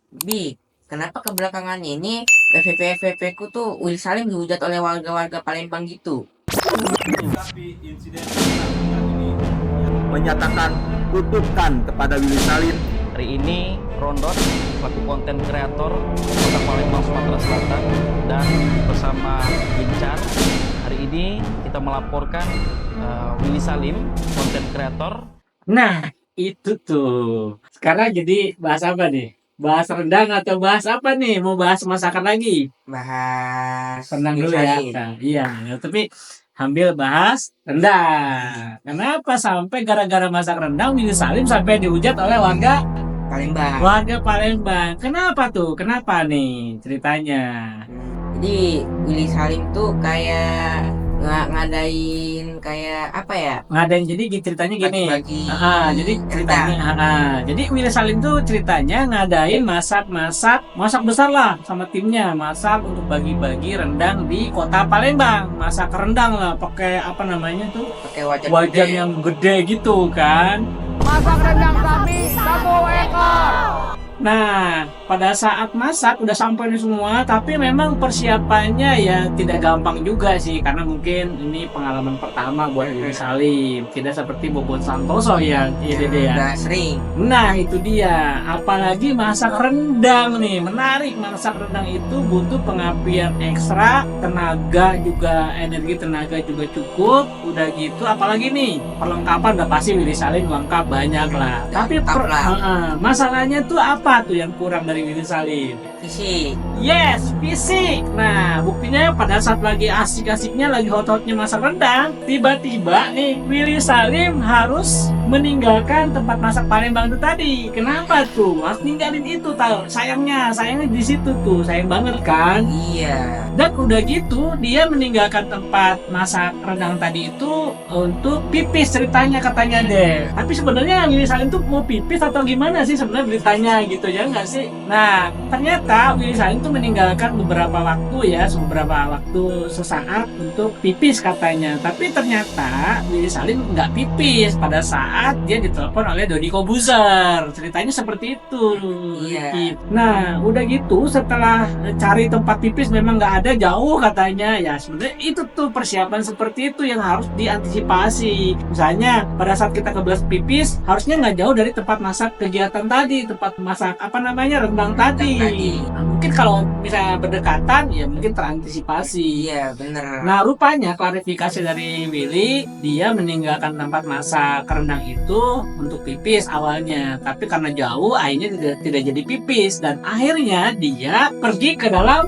Bi, kenapa kebelakangan ini FVP ku tuh Will Salim dihujat oleh warga-warga Palembang gitu? Tapi insiden ini menyatakan kutukan kepada Willy Salim. Hari ini Rondon selaku konten kreator Kota Palembang, Sumatera Selatan dan bersama Gincar. Hari ini kita melaporkan Willy Salim, konten kreator. Nah, itu tuh. Sekarang jadi bahas apa nih? Bahas rendang atau bahas apa nih? Mau bahas masakan lagi? Bahas Rendang Will dulu ya. Salim. Nah, iya, tapi ambil bahas rendang. Kenapa sampai gara-gara masak rendang Willy Salim sampai dihujat oleh Palembang. warga Palembang? Kenapa tuh? Kenapa nih ceritanya? Jadi Willy Salim tuh kayak ngadain kayak apa ya? Ngadain jadi ceritanya gini. Bagi-bagi Jadi ceritanya jadi Willy Salim tuh ceritanya ngadain masak besar lah sama timnya, masak untuk bagi-bagi rendang di kota Palembang. Masak rendang lah pakai apa namanya tuh? pakai wajan Wajan gede. yang gede gitu kan. Masak rendang sapi 1 ekor. Nah, pada saat masak udah sampai nih semua, tapi memang persiapannya ya tidak gampang juga sih, karena mungkin ini pengalaman pertama buat Willy Salim. Tidak seperti Bobot Santoso ya, Dede ya. Udah sering. Nah, itu dia. Apalagi masak rendang nih, menarik. Masak rendang itu butuh pengabdian ekstra, tenaga juga, energi tenaga juga cukup. Udah gitu, apalagi nih perlengkapan udah pasti Willy Salim lengkap banyak lah. Tapi Lengkap lah. masalahnya tuh apa tuh yang kurang dari Willy Salim? Fisik. Yes, fisik. Nah, buktinya pada saat lagi asik-asiknya, lagi hot-hotnya masak rendang, tiba-tiba nih Willy Salim harus meninggalkan tempat masak Palembang itu tadi. Kenapa tuh? Harus ninggalin itu tahu. Sayangnya di situ tuh, sayang banget kan? Iya. Dan udah gitu dia meninggalkan tempat masak rendang tadi itu untuk pipis ceritanya katanya deh. Tapi sebenarnya Willy Salim tuh mau pipis atau gimana sih sebenarnya beritanya gitu ya nggak sih? Nah ternyata Willy Salim tuh meninggalkan beberapa waktu sesaat untuk pipis katanya. Tapi ternyata Willy Salim nggak pipis pada saat dia ditelepon oleh Dodi Kobuzer. Ceritanya seperti itu. Iya. Nah udah gitu setelah cari tempat pipis memang nggak ada, jauh katanya. Ya sebenarnya itu tuh persiapan seperti itu yang harus diantisipasi. Misalnya pada saat kita ke belas pipis harusnya nggak jauh dari tempat masak kegiatan tadi, tempat masak apa namanya rendang tadi. Nah, mungkin kalau misalnya berdekatan ya mungkin terantisipasi. Iya, bener. Nah rupanya klarifikasi dari Willy, dia meninggalkan tempat masak rendang itu untuk pipis awalnya, tapi karena jauh akhirnya tidak jadi pipis dan akhirnya dia pergi ke dalam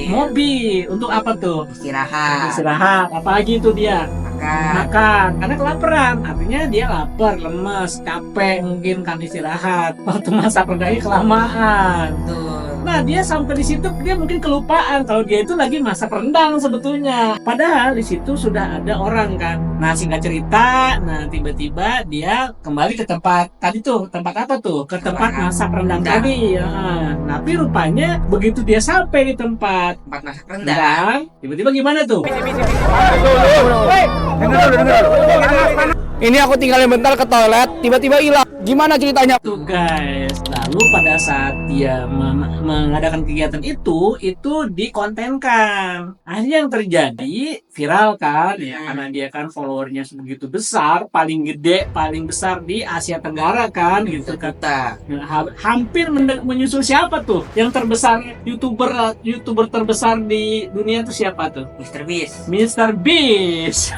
mobil. Untuk apa tuh? Istirahat. Apalagi itu dia makan karena kelaparan, artinya dia lapar, lemes, capek mungkin kan istirahat waktu masak rendangnya kelamaan. Betul. Nah dia sampai di situ dia mungkin kelupaan kalau dia itu lagi masak rendang sebetulnya. Padahal di situ sudah ada orang kan. Nah singkat cerita, nah tiba-tiba dia kembali ke tempat tadi tuh, tempat apa tuh? Ke tempat masak rendang tadi. Ya. Tapi rupanya begitu dia sampai di tempat masak rendang, tiba-tiba gimana tuh? Ini aku tinggalin bentar ke toilet, tiba-tiba hilang. Gimana ceritanya? Tuh guys, lalu pada saat dia mengadakan kegiatan itu dikontenkan. Akhirnya yang terjadi viral kan, ya karena dia kan followernya sebegitu besar, paling gede, paling besar di Asia Tenggara kan, gitu kan. Hampir menyusul siapa tuh? Yang terbesar youtuber terbesar di dunia itu siapa tuh? Mr. Beast.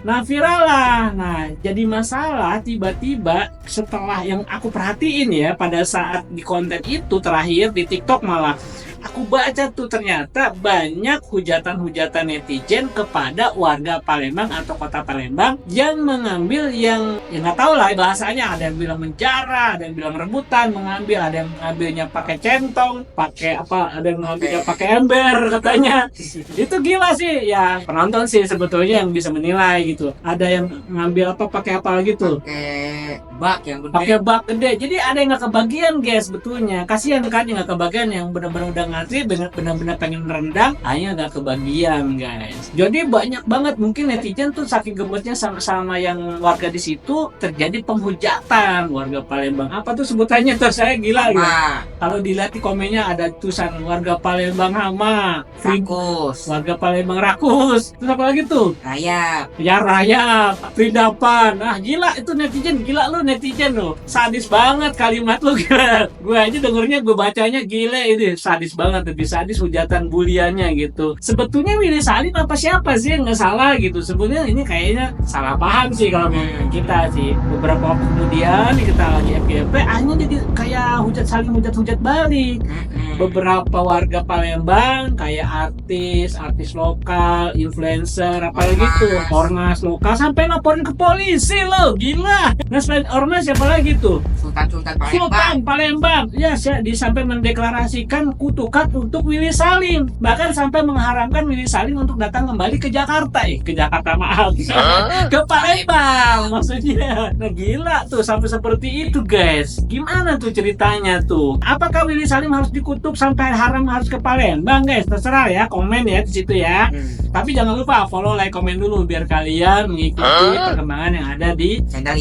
Nah viral lah. Nah jadi masalah tiba-tiba setelah yang aku perhatiin ya pada saat di konten itu terakhir di TikTok malah aku baca tuh ternyata banyak hujatan-hujatan netizen kepada warga Palembang atau kota Palembang yang mengambil yang ya nggak tahu lah bahasanya, ada yang bilang menjara, ada yang bilang rebutan mengambil, ada yang ngambilnya pakai centong, pakai apa, ada yang ngambilnya pakai ember katanya. Itu gila sih ya, penonton sih sebetulnya yang bisa menilai gitu. Ada yang ngambil apa pakai apa gitu, pakai bak gede. Jadi ada yang nggak kebagian guys, sebetulnya kasihan kan yang nggak kebagian, yang benar-benar udah ngantri benar-benar pengen rendang, hanya nggak kebagian guys. Jadi banyak banget mungkin netizen tuh saking gemesnya sama yang warga di situ terjadi penghujatan warga Palembang. Apa tuh sebutannya tuh, saya gila gitu. Kalau dilihat di komennya ada tulisan warga Palembang hama, Rakus, warga Palembang rakus. Terus apa lagi tuh? rayap. Ya rayap, Perindapan. Ah gila itu netizen, gila lu netizen lu. Sadis banget kalimat lu gila. Gue aja dengernya, gue bacanya gila ini sadis banget, lebih sadis hujatan buliannya gitu. Sebetulnya Willy Salim apa siapa sih yang nggak salah gitu. Sebetulnya ini kayaknya salah paham sih kalau kita sih. Beberapa waktu kemudian kita lagi FYP, hanya jadi kayak hujat balik. Beberapa warga Palembang kayak artis lokal, influencer, apalagi tuh ormas lokal sampai laporin ke polisi loh, gila. Nah selain ormas siapa lagi tuh? Sultan Sultan Palembang, ya sampai mendeklarasikan kutukan untuk Willy Salim, bahkan sampai mengharamkan Willy Salim untuk datang kembali ke Jakarta, maaf, ke Palembang maksudnya. Nah gila tuh sampai seperti itu guys. Gimana tuh ceritanya tuh? Apakah Willy Salim harus dikutuk sampai haram harus ke Palembang guys? Terserah ya, komen ya di situ ya. Tapi jangan lupa follow, like, komen dulu biar kalian mengikuti perkembangan yang ada di channel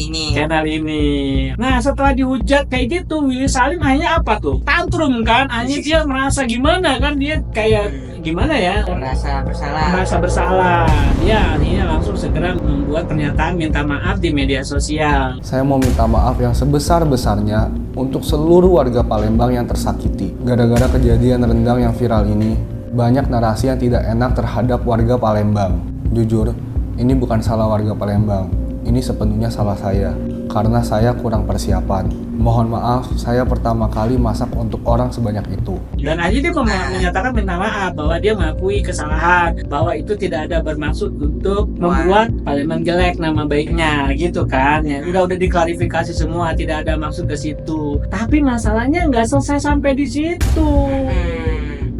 ini. Nah setelah dihujat kayak gitu, Willy Salim hanya apa tuh? Tantrum kan? Hanya dia merasa gimana kan? Dia kayak gimana ya? Merasa bersalah. Dia akhirnya langsung segera membuat pernyataan minta maaf di media sosial. Saya mau minta maaf yang sebesar-besarnya untuk seluruh warga Palembang yang tersakiti. Gara-gara kejadian rendang yang viral ini, banyak narasi yang tidak enak terhadap warga Palembang. Jujur, ini bukan salah warga Palembang. Ini sepenuhnya salah saya, karena saya kurang persiapan. Mohon maaf, saya pertama kali masak untuk orang sebanyak itu. Dan aja dia menyatakan minta maaf bahwa dia mengakui kesalahan, bahwa itu tidak ada bermaksud untuk membuat Palembang jelek nama baiknya, gitu kan? Ya, udah diklarifikasi semua, tidak ada maksud ke situ. Tapi masalahnya nggak selesai sampai di situ.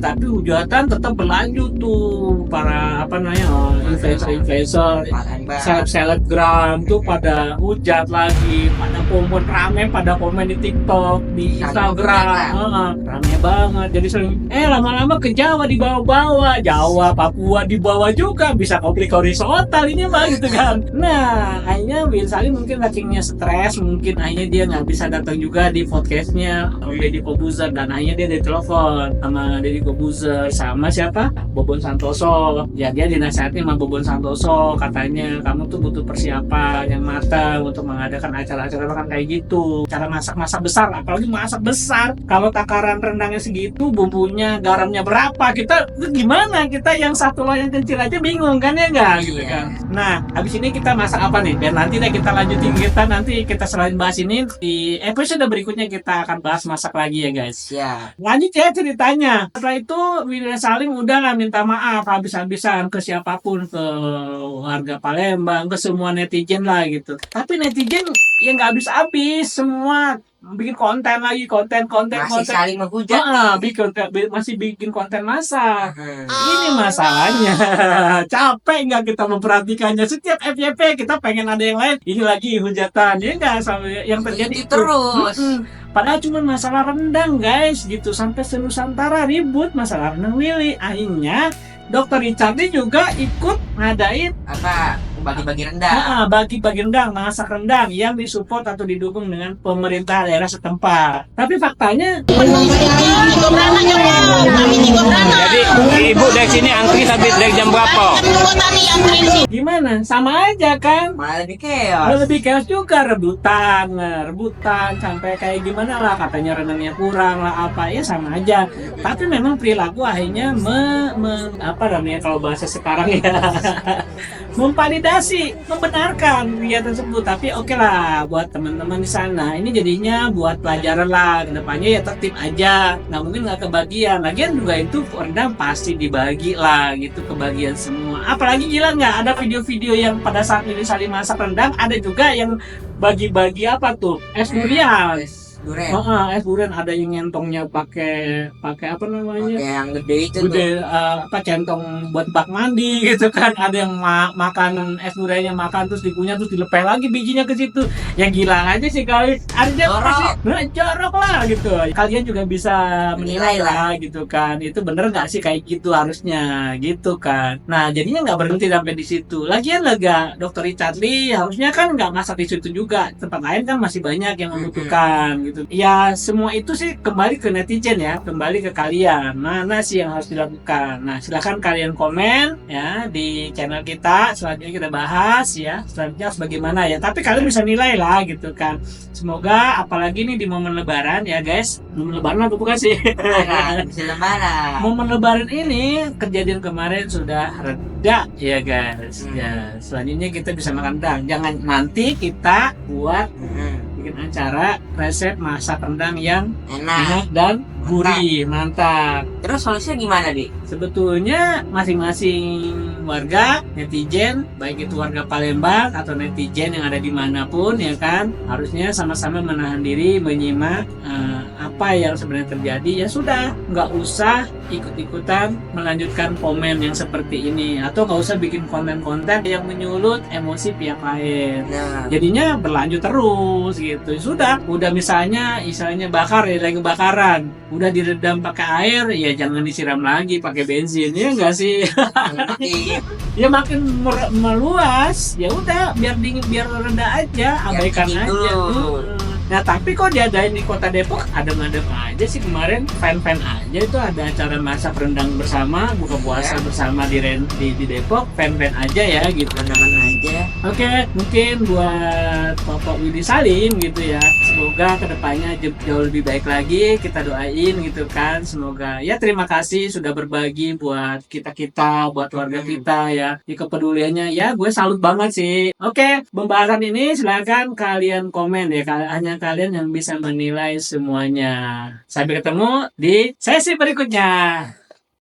Tapi hujatan tetap berlanjut tuh, para influencer, selebgram tuh pada hujat lagi, pada komen di TikTok, di Instagram, rame banget. Jadi sering lama-lama ke Jawa dibawa-bawa, Jawa, Papua dibawa juga, bisa konflik horizontal ini mah gitu kan. Nah akhirnya Willy Salim mungkin sakingnya stres, mungkin akhirnya dia nggak bisa datang juga di podcastnya Deddy Corbuzier, dan akhirnya dia ditelepon sama Deddy Corbuzier sama siapa? Bobon Santoso. Ya dia dinasihatin sama Bobon Santoso, katanya kamu tuh butuh persiapan yang matang untuk mengadakan acara-acara kan kayak gitu. Cara masak besar, apalagi masak besar. Kalau takaran rendangnya segitu, bumbunya, garamnya berapa? Kita gimana? Kita yang satu loyang kecil aja bingung kan ya enggak gitu kan. Nah, habis ini kita masak apa nih? Biar nanti deh kita lanjutin, kita selain bahas ini di episode berikutnya kita akan bahas masak lagi ya guys. Lanjut ya ceritanya. Setelah itu Willy Salim udah lah minta maaf habis-habisan ke siapapun, ke warga Palembang, ke semua netizen lah gitu. Tapi netizen yang nggak habis-habis, semua bikin konten lagi, konten saling menghujat, masih bikin konten masak. Ini masalahnya. Capek nggak kita memperhatikannya? Setiap FYP kita pengen ada yang lain, ini lagi hujatan, ya nggak, sampai yang terjadi itu terus. Padahal cuma masalah rendang guys gitu, sampai se-Nusantara ribut masalah rendang Willy. Akhirnya Dr. Richard juga ikut ngadain bagi-bagi rendang. Bagi-bagi rendang, masak rendang yang disupport atau didukung dengan pemerintah daerah setempat. Tapi faktanya Jadi ibu dari sini antri sampai dari jam berapa? gimana? Sama aja kan? Malah lebih chaos. Juga rebutan sampai kayak gimana lah, katanya rendangnya kurang lah apa ya, sama aja. Tapi memang perilaku akhirnya kalau bahasa sekarang ya membenarkan kegiatan tersebut. Tapi oke lah buat teman-teman di sana, ini jadinya buat pelajaran lah, kedepannya ya tertib aja, nggak mungkin nggak kebagian. Lagian juga itu rendang pasti dibagi lah gitu, kebagian semua. Apalagi gila nggak ada video-video yang pada saat Willy Salim masak rendang, ada juga yang bagi-bagi apa tuh, es durian. durian. Es durian ada yang nyentongnya pakai apa namanya? Pakai yang gede itu tuh. Gede centong buat bak mandi gitu kan. Ada yang makan es duriannya, makan terus dikunyah terus dilepeh lagi bijinya ke situ. Ya gila aja sih kali. Artinya pasti jorok lah gitu. Kalian juga bisa menilai lah gitu kan. Itu bener nggak sih kayak gitu harusnya gitu kan. Nah jadinya nggak berhenti sampai di situ. Lagian lega Dokter Richard Lee harusnya kan nggak masak di situ juga. Tempat lain kan masih banyak yang membutuhkan gitu. Ya semua itu sih kembali ke netizen ya, kembali ke kalian. Mana sih yang harus dilakukan? Nah silahkan kalian komen ya di channel kita. Selanjutnya kita bahas ya. Selanjutnya harus bagaimana ya. Tapi kalian bisa nilai lah gitu kan. Semoga apalagi nih di momen Lebaran ya guys. Momen Lebaran apa bukan sih? Bisa lebaran. Momen Lebaran ini kejadian kemarin sudah reda ya guys. Ya selanjutnya kita bisa makan rendang. Jangan nanti kita buat bikin acara resep masak rendang yang enak dan gurih, mantap. Terus solusinya gimana, Di? Sebetulnya masing-masing warga, netizen, baik itu warga Palembang atau netizen yang ada dimanapun ya kan, harusnya sama-sama menahan diri, menyimak apa yang sebenarnya terjadi. Ya sudah, nggak usah ikut-ikutan melanjutkan komen yang seperti ini, atau nggak usah bikin konten-konten yang menyulut emosi pihak lain. Nah, Jadinya berlanjut terus gitu. Sudah, udah misalnya bakar ya, lagi kebakaran, udah diredam pakai air, ya jangan disiram lagi pakai bensin, ya enggak sih? Ya makin meluas, ya udah biar dingin, biar reda aja, abaikan dingin aja. dulu. Nah tapi kok diadain di kota Depok adem-adem aja sih kemarin, fan-fan aja itu ada acara masak rendang bersama, buka puasa bersama di Depok, fan-fan aja ya gitu. teman-teman aja. Oke, mungkin buat Bapak Willy Salim gitu ya, semoga kedepannya jauh lebih baik lagi, kita doain gitu kan, semoga ya terima kasih sudah berbagi buat kita buat warga kita ya, di kepeduliannya ya, gue salut banget sih. Oke, pembahasan ini silakan kalian komen ya, hanya kalian yang bisa menilai semuanya. Sampai ketemu di sesi berikutnya.